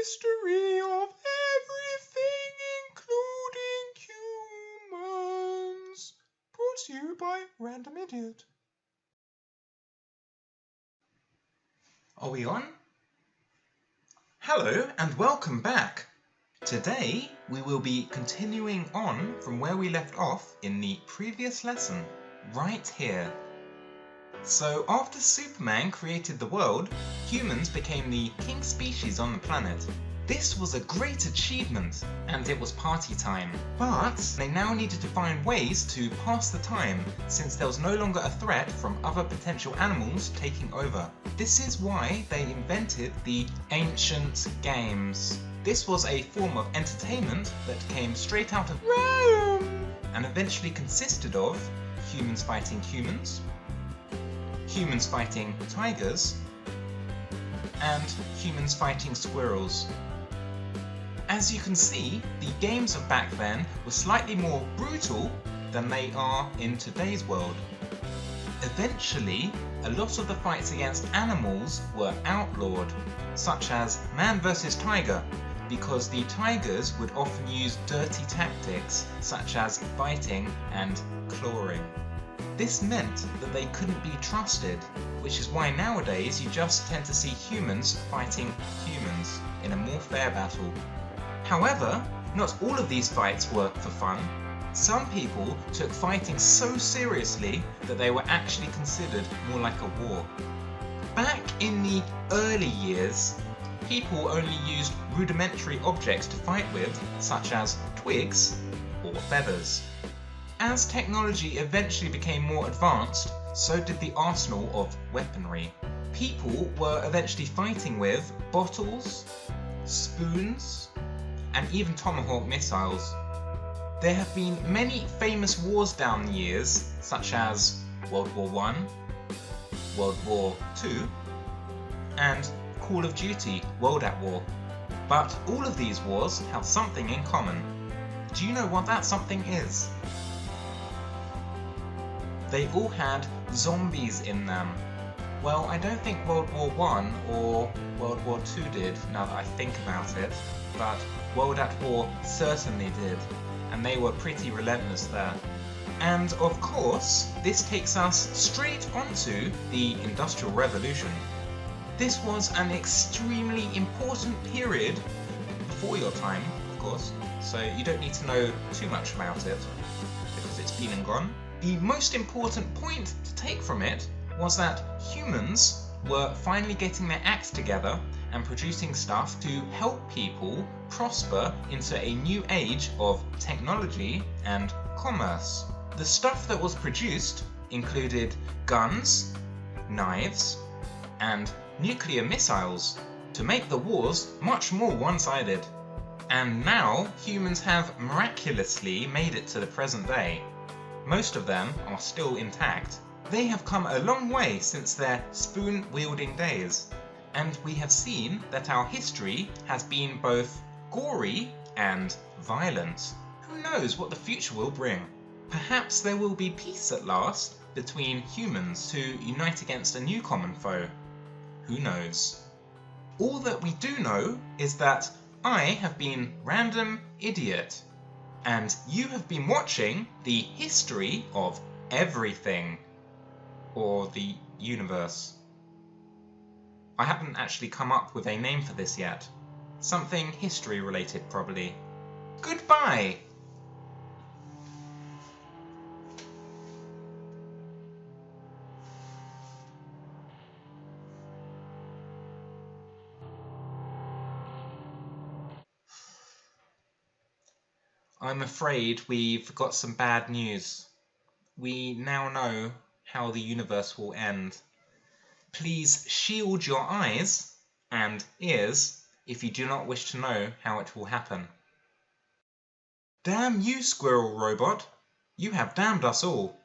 history of everything, including humans. Brought to you by Random Idiot. Are we on? Hello and welcome back. Today we will be continuing on from where we left off in the previous lesson, right here. So after Superman created the world, humans became the king species on the planet. This was a great achievement, and it was party time. But they now needed to find ways to pass the time, since there was no longer a threat from other potential animals taking over. This is why they invented the ancient games. This was a form of entertainment that came straight out of Rome, and eventually consisted of humans fighting humans, humans fighting tigers, and humans fighting squirrels. As you can see, the games of back then were slightly more brutal than they are in today's world. Eventually, a lot of the fights against animals were outlawed, such as man versus tiger, because the tigers would often use dirty tactics such as biting and clawing. This meant that they couldn't be trusted, which is why nowadays you just tend to see humans fighting humans in a more fair battle. However, not all of these fights were for fun. Some people took fighting so seriously that they were actually considered more like a war. Back in the early years, people only used rudimentary objects to fight with, such as twigs or feathers. As technology eventually became more advanced, so did the arsenal of weaponry. People were eventually fighting with bottles, spoons, and even tomahawk missiles. There have been many famous wars down the years, such as World War I, World War II, and Call of Duty World at War. But all of these wars have something in common. Do you know what that something is? They all had zombies in them. Well, I don't think World War I or World War II did, now that I think about it, but World at War certainly did, and they were pretty relentless there. And of course, this takes us straight onto the Industrial Revolution. This was an extremely important period before your time, of course, so you don't need to know too much about it, because it's been and gone. The most important point to take from it was that humans were finally getting their acts together and producing stuff to help people prosper into a new age of technology and commerce. The stuff that was produced included guns, knives, and nuclear missiles to make the wars much more one-sided. And now humans have miraculously made it to the present day. Most of them are still intact. They have come a long way since their spoon-wielding days, and we have seen that our history has been both gory and violent. Who knows what the future will bring? Perhaps there will be peace at last between humans to unite against a new common foe. Who knows? All that we do know is that I have been Random Idiot, and you have been watching the history of everything, or the universe. I haven't actually come up with a name for this yet. Something history related, probably. Goodbye! I'm afraid we've got some bad news. We now know how the universe will end. Please shield your eyes and ears if you do not wish to know how it will happen. Damn you, squirrel robot! You have damned us all.